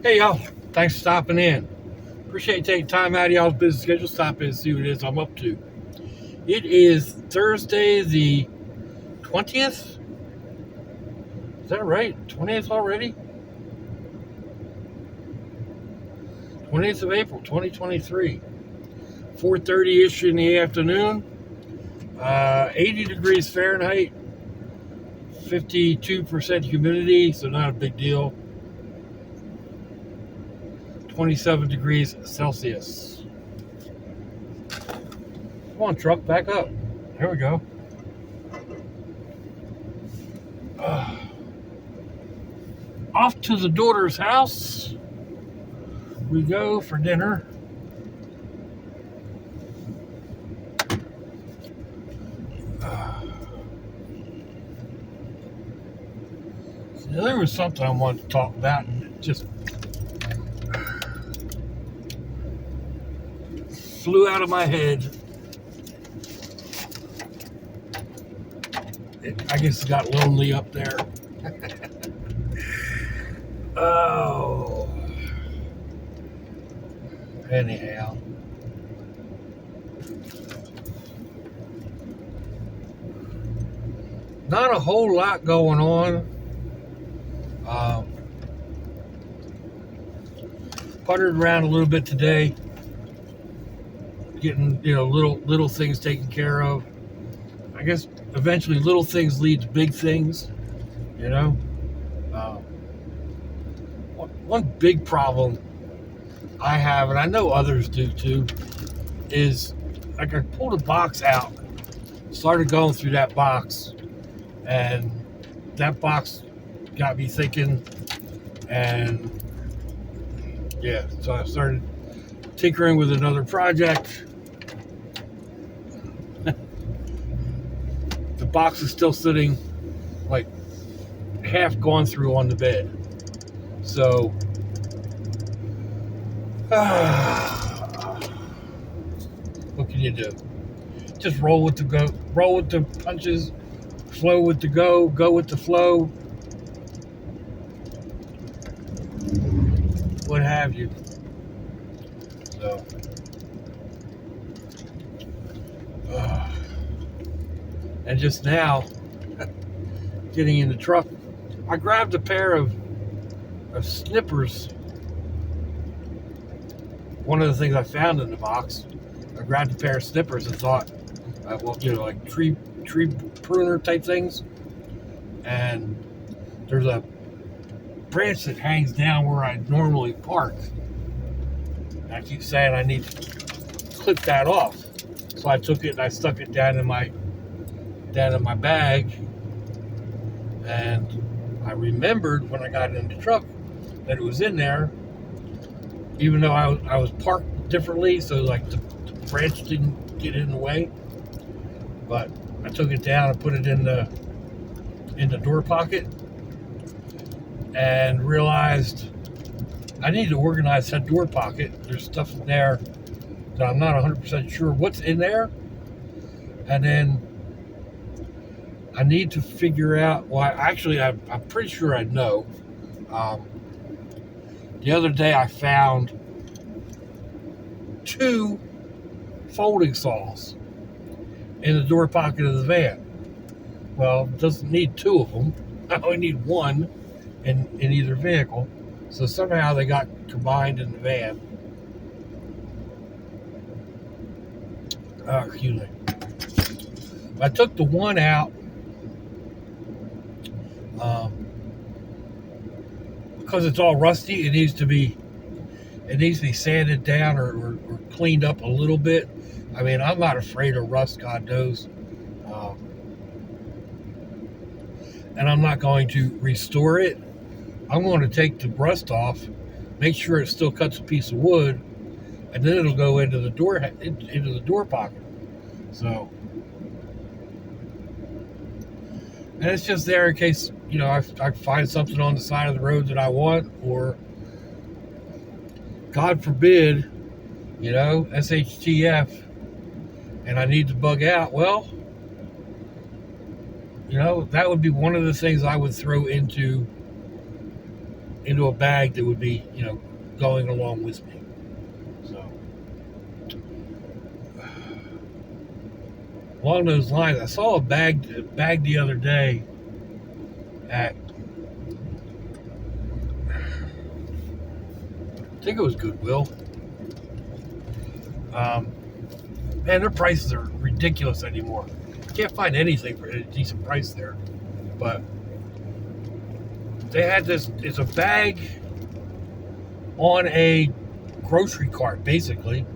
Hey y'all, thanks for stopping in. Appreciate you taking time out of y'all's busy schedule. Stop in and see what it is I'm up to. It is Thursday the 20th. Is that right? 20th already? 20th of April, 2023. 4:30-ish in the afternoon. 80 degrees Fahrenheit. 52% humidity, so not a big deal. 27 degrees Celsius. Come on, truck, back up. Here we go. Off to the daughter's house we go for dinner. There was something I wanted to talk about, and it just flew out of my head. I guess it got lonely up there. Oh. Anyhow. Not a whole lot going on. Puttered around a little bit today, getting little things taken care of. I guess eventually little things lead to big things. One big problem I have, and I know others do too, is like I pulled a box out, started going through that box, and that box got me thinking, and yeah, so I started tinkering with another project. The box is still sitting like half gone through on the bed. So what can you do? Just roll with the punches, flow with the go with the flow, what have you. So and just now getting in the truck, I grabbed a pair of snippers. One of the things I found in the box, I grabbed a pair of snippers and thought, like tree pruner type things. And there's a branch that hangs down where I normally park. And I keep saying I need to clip that off. So I took it and I stuck it down in my bag. And I remembered when I got in the truck that it was in there, even though I was parked differently, so like the branch didn't get in the way. But I took it down and put it in the door pocket, and realized I need to organize that door pocket. There's stuff in there that I'm not 100% sure what's in there, and then I need to figure out. Well, I'm pretty sure I know. The other day I found 2 folding saws in the door pocket of the van. Well, it doesn't need 2 of them. I only need 1 in either vehicle. So somehow they got combined in the van. Excuse me. I took the 1 out because it's all rusty. It needs to be sanded down or cleaned up a little bit. I mean, I'm not afraid of rust, God knows. And I'm not going to restore it. I'm going to take the rust off, make sure it still cuts a piece of wood, and then it'll go into the door pocket. So, and it's just there in case, I find something on the side of the road that I want, or God forbid, SHTF, and I need to bug out. Well, that would be one of the things I would throw into into a bag that would be, going along with me. So, along those lines, I saw a bag the other day at, I think it was Goodwill. Man, their prices are ridiculous anymore. Can't find anything for a decent price there. But they had this, it's a bag on a grocery cart, basically.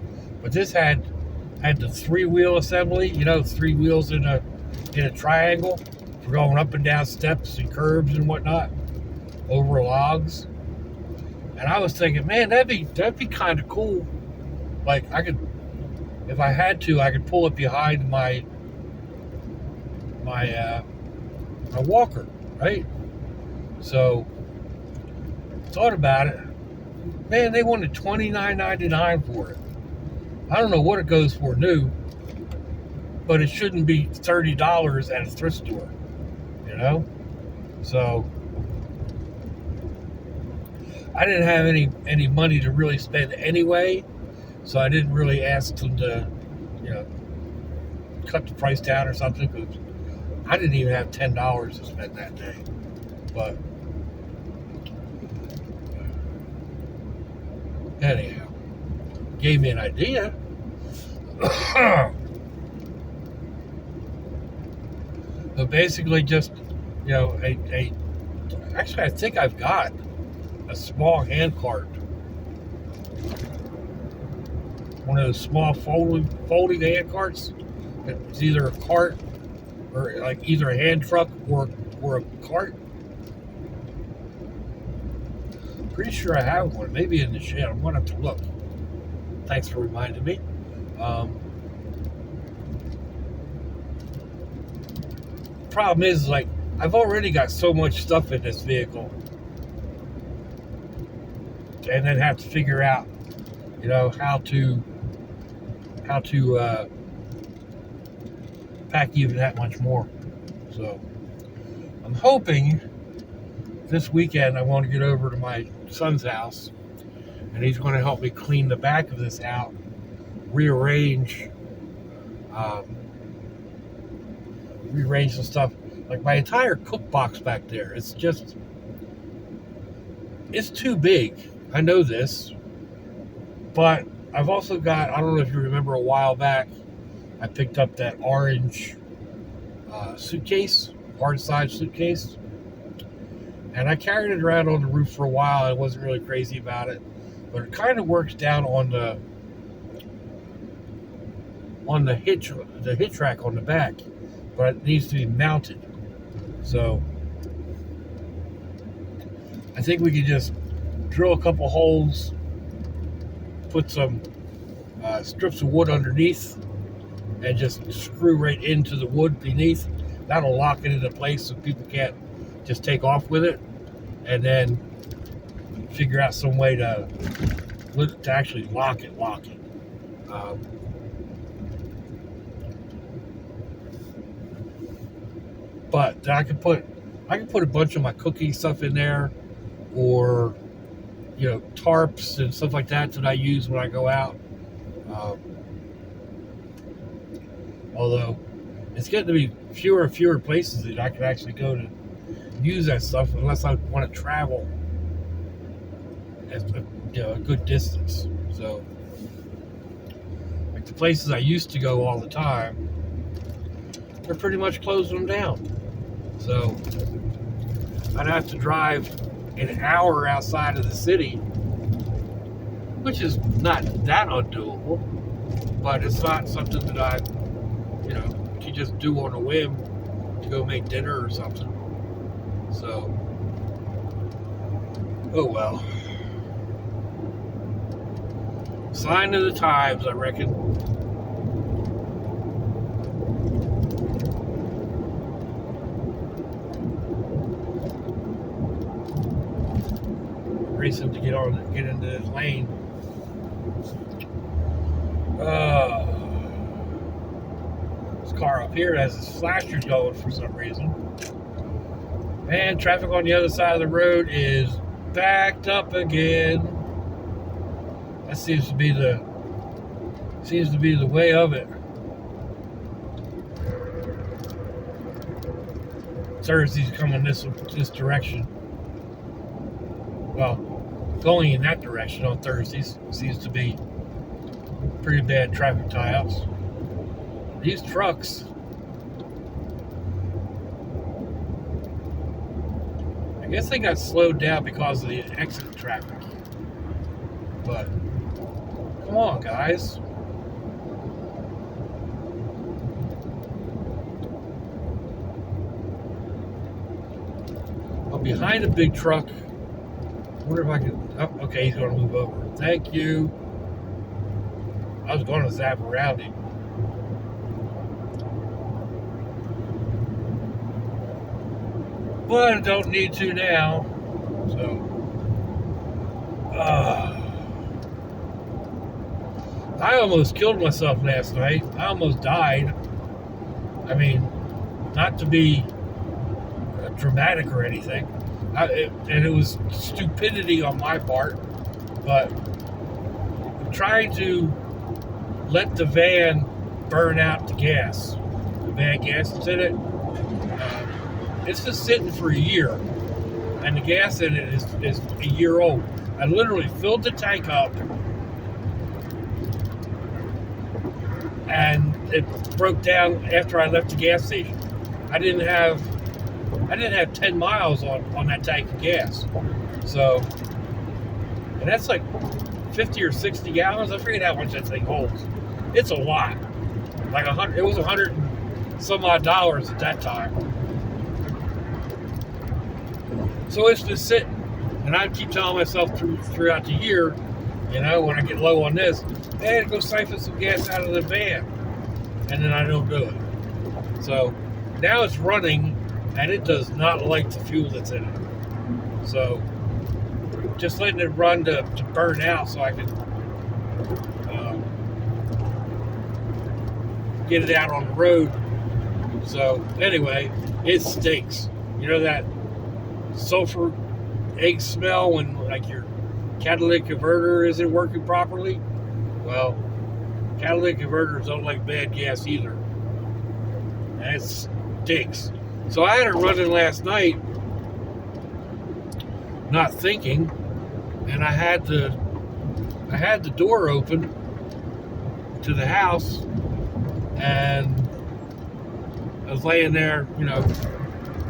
But this had the 3-wheel assembly, 3 wheels in a triangle for going up and down steps and curbs and whatnot over logs. And I was thinking, man, that'd be kind of cool. Like, I could, if I had to, I could pull it behind my walker, right? So, thought about it. Man, they wanted $29.99 for it. I don't know what it goes for new, but it shouldn't be $30 at a thrift store, So, I didn't have any money to really spend anyway, so I didn't really ask them to, cut the price down or something, because I didn't even have $10 to spend that day. But anyhow, gave me an idea. But basically, just actually, I think I've got a small hand cart, one of those small folding hand carts. It's either a cart or like either a hand truck or a cart. Pretty sure I have one, maybe in the shed. I'm gonna have to look. Thanks for reminding me. Problem is, like, I've already got so much stuff in this vehicle, and then have to figure out, how to pack even that much more. So I'm hoping this weekend I want to get over to my son's house, and he's going to help me clean the back of this out, rearrange some stuff. Like my entire cook box back there, it's too big. I know this, but I've also got, I don't know if you remember a while back, I picked up that orange suitcase, hard side suitcase, and I carried it around on the roof for a while. I wasn't really crazy about it, but it kind of works down on the hitch rack on the back, but it needs to be mounted. So I think we could just drill a couple holes, put some strips of wood underneath, and just screw right into the wood beneath. That'll lock it into place so people can't just take off with it, and then figure out some way to actually lock it. But I could put a bunch of my cooking stuff in there, or tarps and stuff like that I use when I go out. Although it's getting to be fewer and fewer places that I can actually go to use that stuff, unless I want to travel a good distance. So, like the places I used to go all the time, they're pretty much closing them down. So I'd have to drive an hour outside of the city, which is not that undoable, but it's not something that I, can just do on a whim to go make dinner or something. So, oh well. Sign of the times, I reckon. Racing to get into this lane. This car up here has its flashers going for some reason. And traffic on the other side of the road is backed up again. That seems to be the way of it. Thursday's coming this direction. Well, going in that direction on Thursdays seems to be pretty bad traffic tie-ups. These trucks, I guess they got slowed down because of the exit traffic. But come on, guys. I'm behind a big truck. I wonder if I can. Oh, okay, he's going to move over. Thank you. I was going to zap around him. But I don't need to now. So. I almost killed myself last night. I almost died. I mean, not to be dramatic or anything. And it was stupidity on my part. But trying to let the van burn out the gas. The van gas is in it. It's just sitting for a year. And the gas in it is a year old. I literally filled the tank up. And it broke down after I left the gas station. I didn't have 10 miles on that tank of gas. So, and that's like 50 or 60 gallons. I forget how much that thing holds. It's a lot. Like it was $100 and some odd dollars at that time. So it's just sitting. And I keep telling myself throughout the year, you know, when I get low on this, hey, go siphon some gas out of the van. And then I don't do it. So now it's running, and it does not like the fuel that's in it. So just letting it run to burn out so I can get it out on the road. So anyway, it stinks. You know that sulfur egg smell when like your catalytic converter isn't working properly? Well, catalytic converters don't like bad gas either. And it stinks. So I had it running last night, not thinking, and I had the door open to the house, and I was laying there, you know,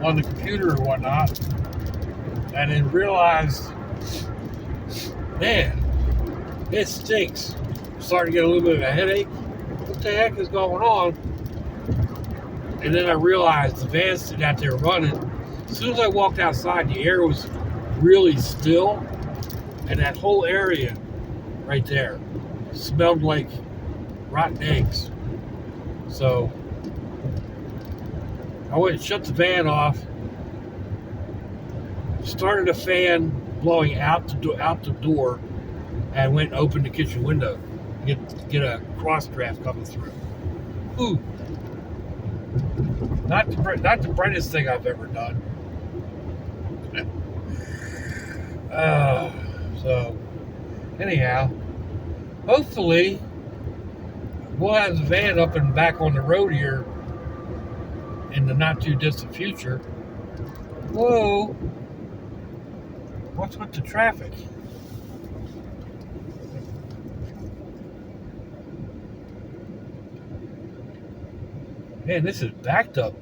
on the computer or whatnot, and then realized, man, it stinks. I'm starting to get a little bit of a headache. What the heck is going on? And then I realized the van's sitting out there running. As soon as I walked outside, the air was really still, and that whole area right there smelled like rotten eggs. So I went and shut the van off, started a fan blowing out the door, and went and opened the kitchen window to get a cross draft coming through. Ooh. Not the brightest thing I've ever done. So, anyhow, hopefully we'll have the van up and back on the road here in the not too distant future. Whoa! What's with the traffic? Man, this is backed up.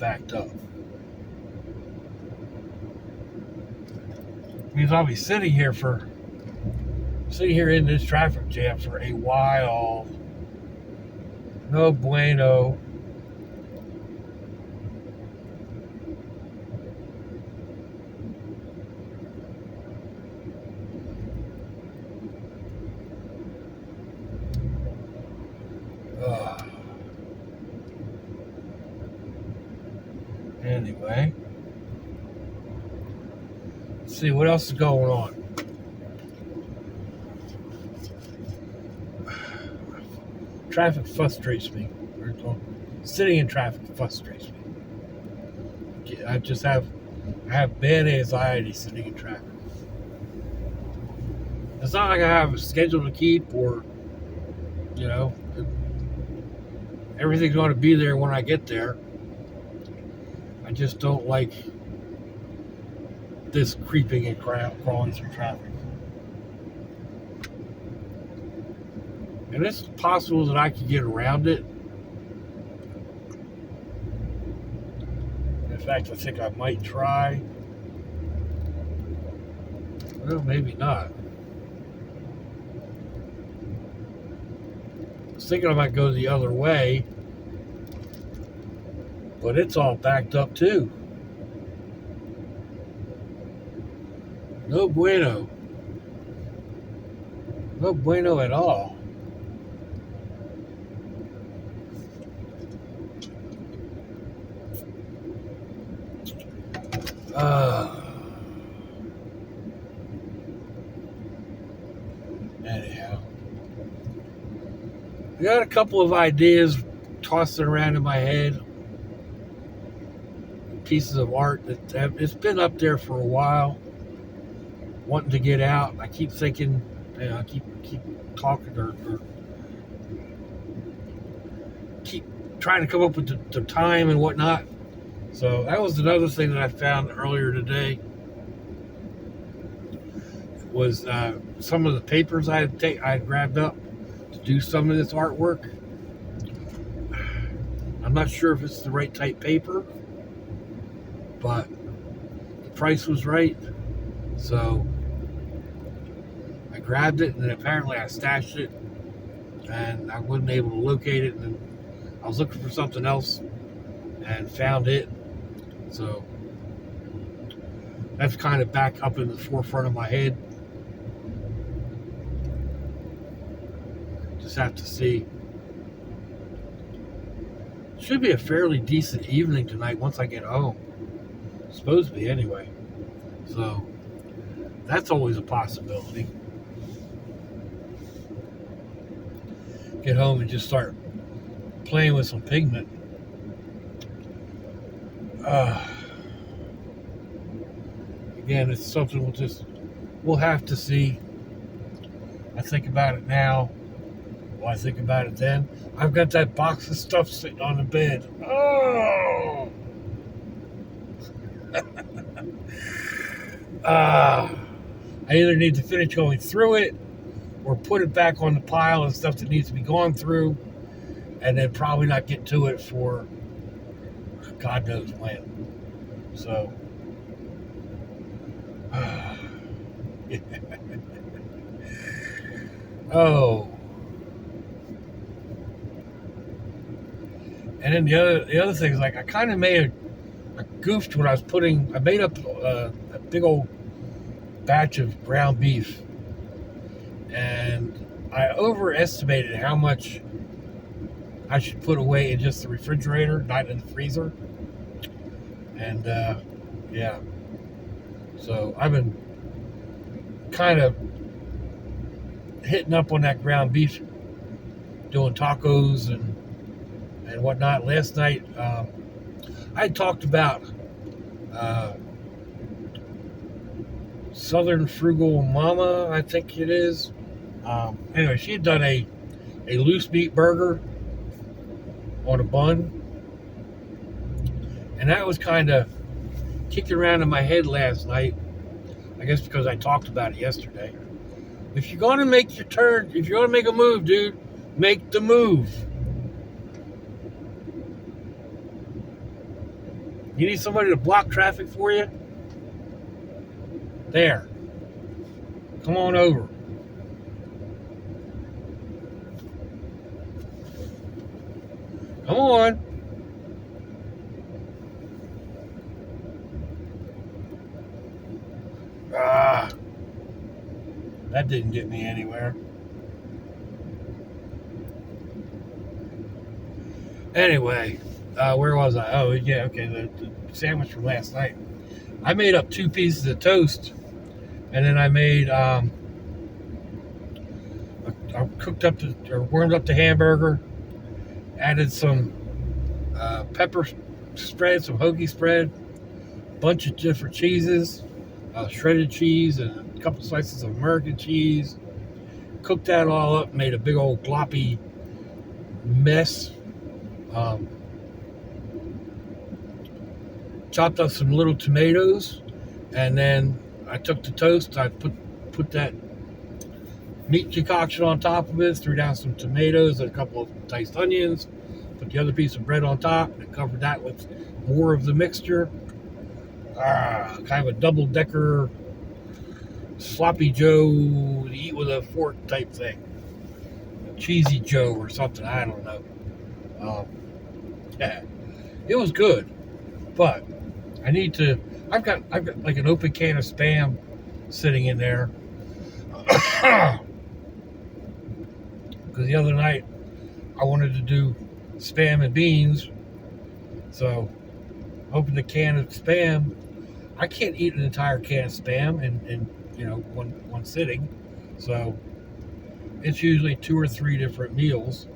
Means I'll be sitting here in this traffic jam for a while. No bueno. Anyway, let's see what else is going on. Traffic frustrates me. Sitting in traffic frustrates me. I have bad anxiety sitting in traffic. It's not like I have a schedule to keep, or you know, everything's going to be there when I get there. I just don't like this creeping and crawling through traffic. And it's possible that I could get around it. In fact, I think I might try. Well, maybe not. I was thinking I might go the other way, but it's all backed up too. No bueno. No bueno at all. Anyhow, I got a couple of ideas tossing around in my head. Pieces of art that it's been up there for a while, wanting to get out. I keep thinking, I keep talking or keep trying to come up with the time and whatnot. So that was another thing that I found earlier today. Was some of the papers I had grabbed up to do some of this artwork. I'm not sure if it's the right type paper, but the price was right, so I grabbed it, and then apparently I stashed it, and I wasn't able to locate it, and then I was looking for something else and found it. So that's kind of back up in the forefront of my head. Just have to see. Should be a fairly decent evening tonight once I get home. Supposed to be anyway. So that's always a possibility. Get home and just start playing with some pigment. Again, it's something we'll have to see. I think about it now. Well, I think about it then. I've got that box of stuff sitting on the bed. Oh! I either need to finish going through it or put it back on the pile of stuff that needs to be gone through, and then probably not get to it for God knows when. So, oh. And then the other thing is, like, I kind of made a goofed when I made up a big old batch of ground beef, and I overestimated how much I should put away in just the refrigerator, not in the freezer. And yeah, so I've been kind of hitting up on that ground beef, doing tacos and whatnot. Last night, I talked about Southern Frugal Mama, I think it is. Anyway, she had done a loose meat burger on a bun, and that was kind of kicking around in my head last night. I guess because I talked about it yesterday. If you're going to make your turn, if you're going to make a move, dude, make the move. You need somebody to block traffic for you? There. Come on over. Come on. That didn't get me anywhere. Anyway, where was I? Oh, yeah, okay, the sandwich from last night. I made up 2 pieces of toast, and then I made, I cooked up warmed up the hamburger, added some pepper spread, some hoagie spread, a bunch of different cheeses, shredded cheese and a couple slices of American cheese. Cooked that all up, made a big old gloppy mess. Chopped up some little tomatoes, and then I took the toast. I put that meat concoction on top of it, threw down some tomatoes and a couple of diced onions, put the other piece of bread on top, and covered that with more of the mixture. Kind of a double-decker sloppy Joe to eat with a fork type thing. A cheesy Joe or something, I don't know. Yeah, it was good, but I've got like an open can of Spam sitting in there. Because the other night I wanted to do Spam and beans, so opened a can of Spam. I can't eat an entire can of Spam in one sitting, so it's usually 2 or 3 different meals.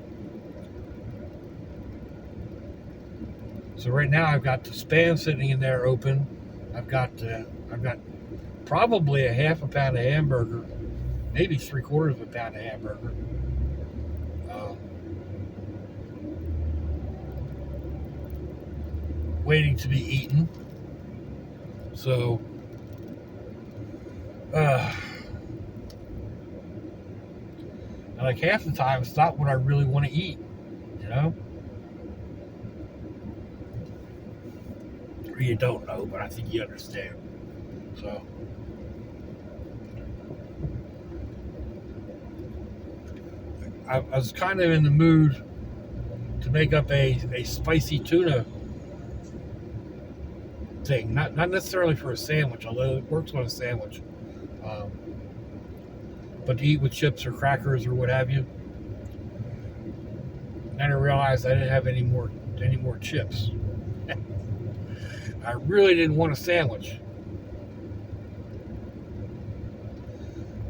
So right now I've got the Spam sitting in there open. I've got probably a half a pound of hamburger, maybe 3/4 of a pound of hamburger. Waiting to be eaten. So, like half the time, it's not what I really want to eat, you know? Or you don't know, but I think you understand. So, I was kind of in the mood to make up a spicy tuna thing. Not necessarily for a sandwich, although it works on a sandwich. But to eat with chips or crackers or what have you. And then I realized I didn't have any more chips. I really didn't want a sandwich.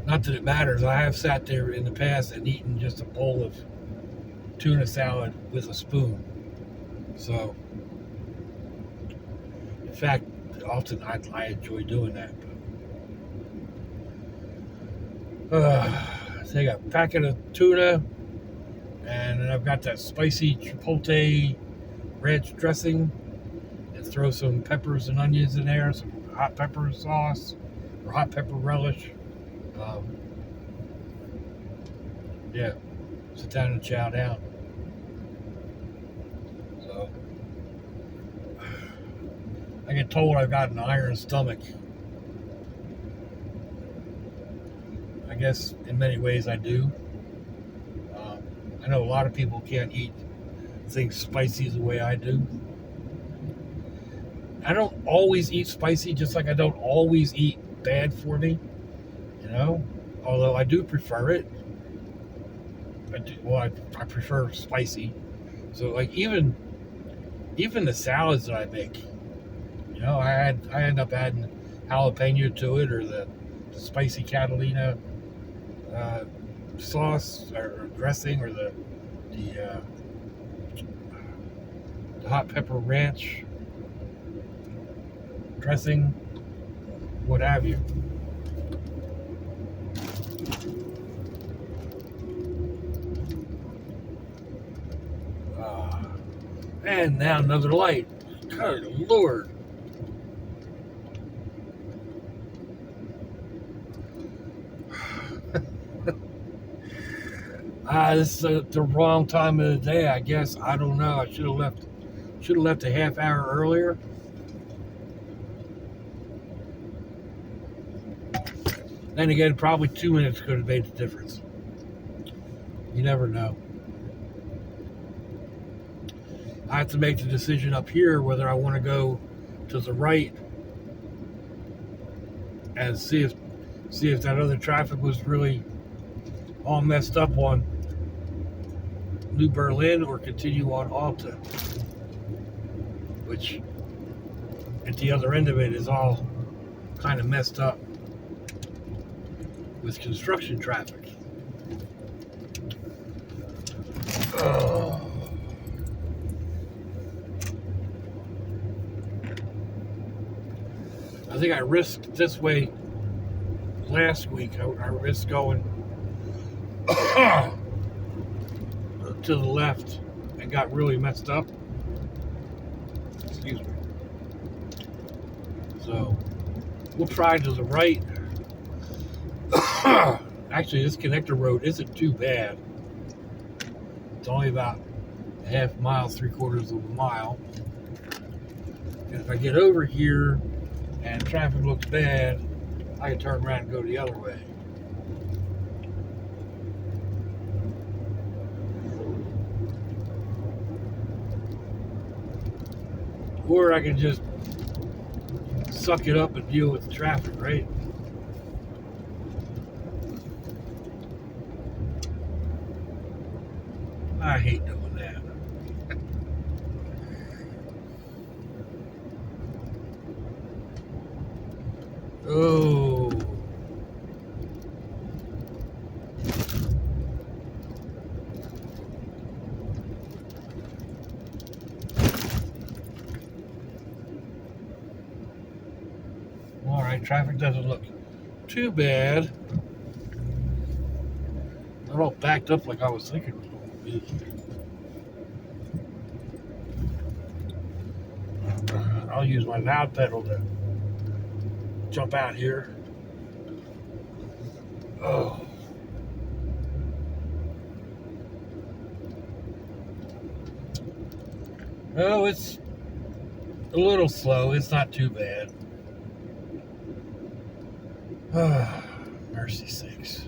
Not that it matters. I have sat there in the past and eaten just a bowl of tuna salad with a spoon. So, in fact, often I enjoy doing that. Take a packet of tuna, and then I've got that spicy chipotle ranch dressing, and throw some peppers and onions in there, some hot pepper sauce or hot pepper relish. Yeah, sit down and chow down. So I get told I've got an iron stomach. I guess in many ways I do. I know a lot of people can't eat things spicy the way I do. I don't always eat spicy, just like I don't always eat bad for me, you know? Although I do prefer it. I prefer spicy. So like even the salads that I make, you know, I end up adding jalapeno to it, or the spicy Catalina sauce or dressing, or the hot pepper ranch dressing, what have you. And now another light. Good Lord. This is the wrong time of the day, I guess. I don't know. I should have left a half hour earlier. Then again, probably 2 minutes could have made the difference. You never know. I have to make the decision up here whether I want to go to the right and see if that other traffic was really all messed up on New Berlin, or continue on Alta, which at the other end of it is all kind of messed up with construction traffic. I think I risked this way last week. I risked going to the left and got really messed up. Excuse me. So we'll try to the right. Actually, this connector road isn't too bad. It's only about a half mile, 3/4 of a mile. And if I get over here and traffic looks bad, I can turn around and go the other way. Or I can just suck it up and deal with the traffic, right? I hate doing that. Oh. All right, traffic doesn't look too bad. Not all backed up like I was thinking it was going to be. I'll use my loud pedal to jump out here. Oh. Oh, it's a little slow. It's not too bad. Mercy sakes.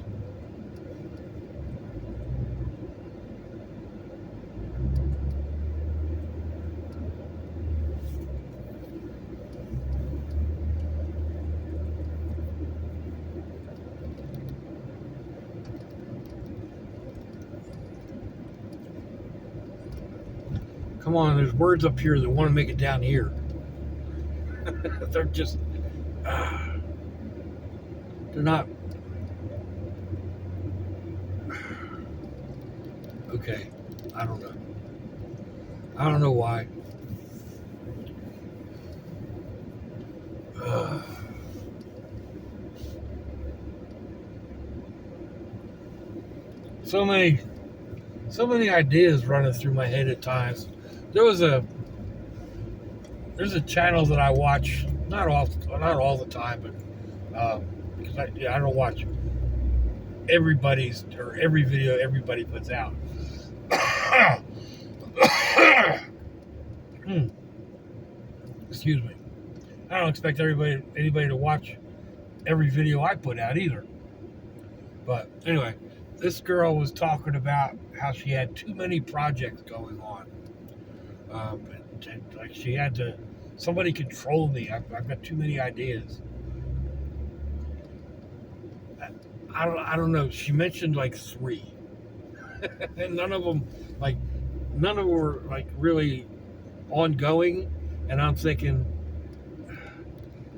Come on, there's words up here that want to make it down here. They're just, they're not. Okay, I don't know. I don't know why. So many ideas running through my head at times. There's a channel that I watch, not all the time, but because I don't watch every video everybody puts out. Excuse me. I don't expect anybody to watch every video I put out either. But anyway, this girl was talking about how she had too many projects going on. Like she had to, somebody control me. I've got too many ideas. I don't know. She mentioned like 3, and none of them were like really ongoing. And I'm thinking,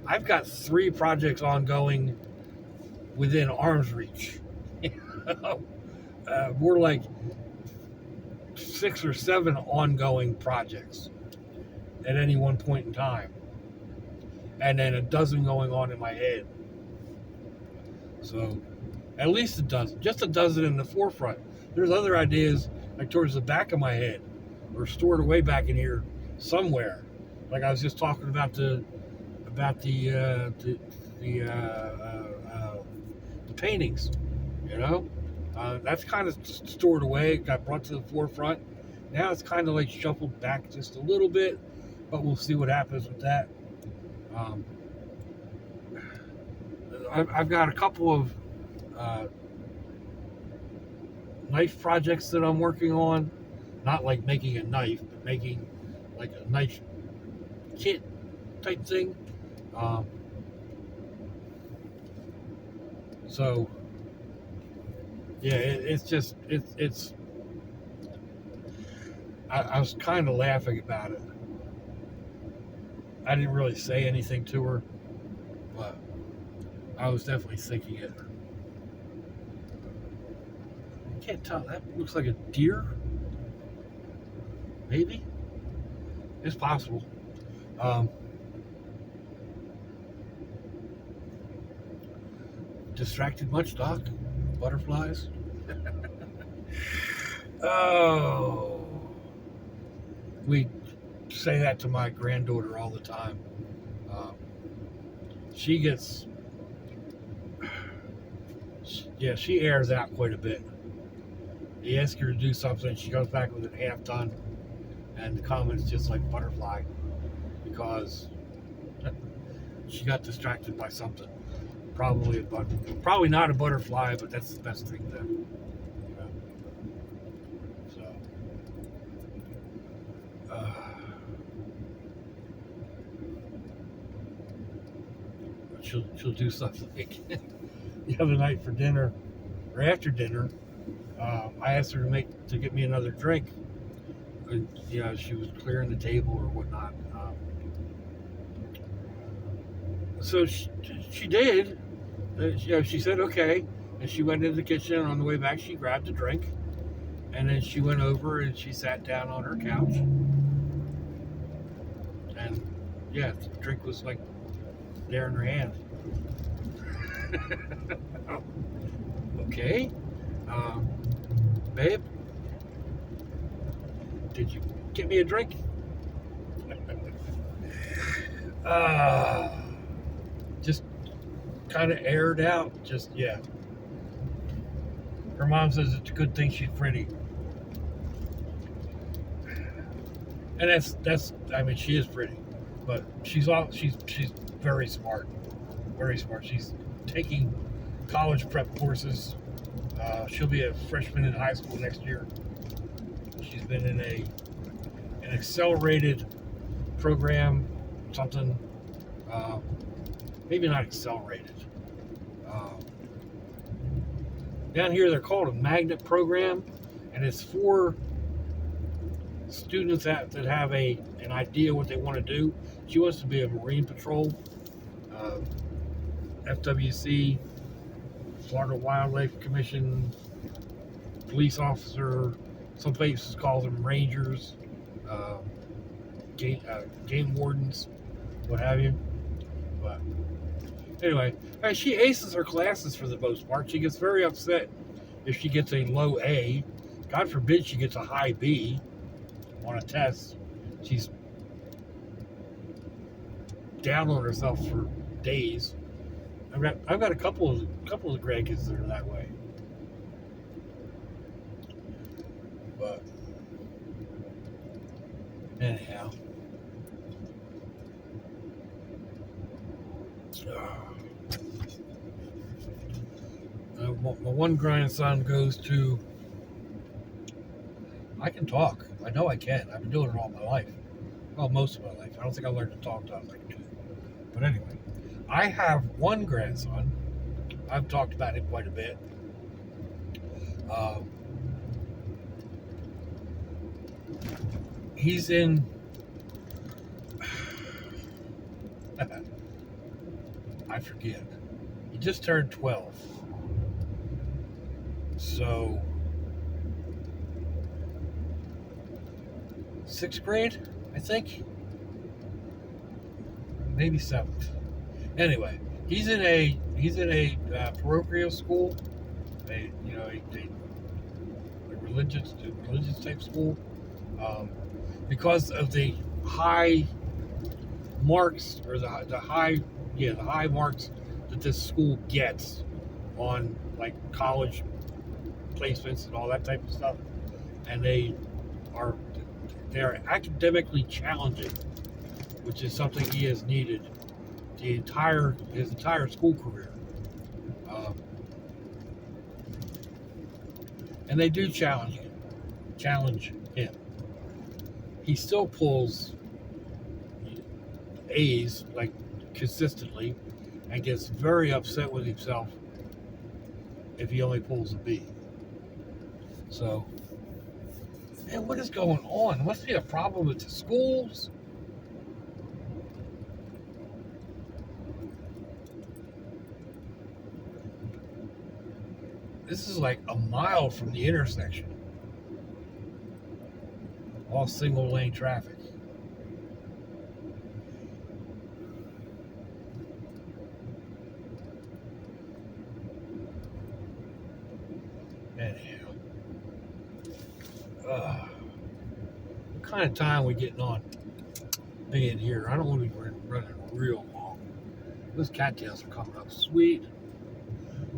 I've got 3 projects ongoing within arm's reach. We're like 6 or 7 ongoing projects at any one point in time, and then a dozen going on in my head. So at least a dozen, just a dozen in the forefront. There's other ideas like towards the back of my head or stored away back in here somewhere. Like I was just talking about the paintings, you know. That's kind of stored away, got brought to the forefront. Now it's kind of like shuffled back just a little bit, but we'll see what happens with that. I've got a couple of knife projects that I'm working on. Not like making a knife, but making like a knife kit type thing. So yeah, it's I was kind of laughing about it. I didn't really say anything to her, but I was definitely thinking it. I can't tell. That looks like a deer. Maybe. It's possible. Distracted much, Doc? Butterflies? Oh, we say that to my granddaughter all the time. Um, she gets, yeah, she airs out quite a bit. You ask her to do something, she comes back with it half done, and the comment's just like butterfly because she got distracted by something. Probably not a butterfly, but that's the best thing to, you know. So, she'll do something like the other night for dinner or after dinner. I asked her to get me another drink. And, she was clearing the table or whatnot. So she did. She said okay, and she went into the kitchen. And on the way back, she grabbed a drink, and then she went over and she sat down on her couch. And yeah, the drink was like there in her hand. Okay, babe, did you get me a drink? Just kind of aired out. Just, yeah. Her mom says it's a good thing she's pretty. And that's I mean, she is pretty, but she's very smart. Very smart. She's taking college prep courses. She'll be a freshman in high school next year. She's been in an accelerated program, something, maybe not accelerated. Down here, they're called a magnet program, and it's for students that have an idea what they want to do. She wants to be a Marine Patrol, FWC, Florida Wildlife Commission, police officer. Some places call them rangers, game wardens, what have you. But anyway, she aces her classes for the most part. She gets very upset if she gets a low A. God forbid she gets a high B on a test. She's down on herself for days. I've got a couple of the grandkids that are that way. But anyhow, my one grandson goes to. I can talk. I know I can. I've been doing it all my life. Well, most of my life. I don't think I learned to talk till I was like 2. But anyway, I have one grandson. I've talked about him quite a bit. He's in. I forget. He just turned 12. So, 6th grade, I think. Maybe 7th. Anyway, he's in a parochial school, a religious type school, because of the high marks or the high marks that this school gets on like college placements and all that type of stuff, and they're academically challenging, which is something he has needed his entire school career. And they do challenge him. He still pulls A's like consistently and gets very upset with himself if he only pulls a B. So, man, what is going on? Must be a problem with the schools. This is like a mile from the intersection. All single lane traffic. kind of time we getting on being here? I don't want to be running real long. Those cattails are coming up sweet.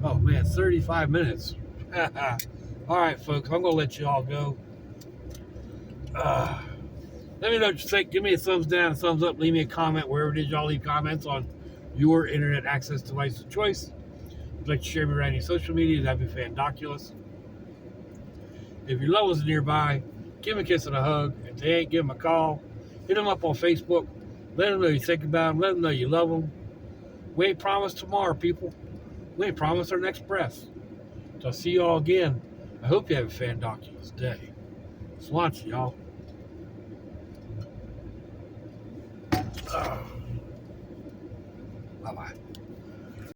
Oh man, 35 minutes. All right, folks, I'm gonna let you all go. Let me know what you think. Give me a thumbs down, a thumbs up. Leave me a comment wherever it is y'all leave comments on your internet access device of choice. If you'd like to share me around your social media, that'd be fandoculous. If your loved ones are nearby, give them a kiss and a hug. If they ain't, give them a call. Hit them up on Facebook. Let them know you think about them. Let them know you love them. We ain't promised tomorrow, people. We ain't promised our next breath. So I'll see you all again. I hope you have a fandoculous day. Swansea, y'all. Bye-bye.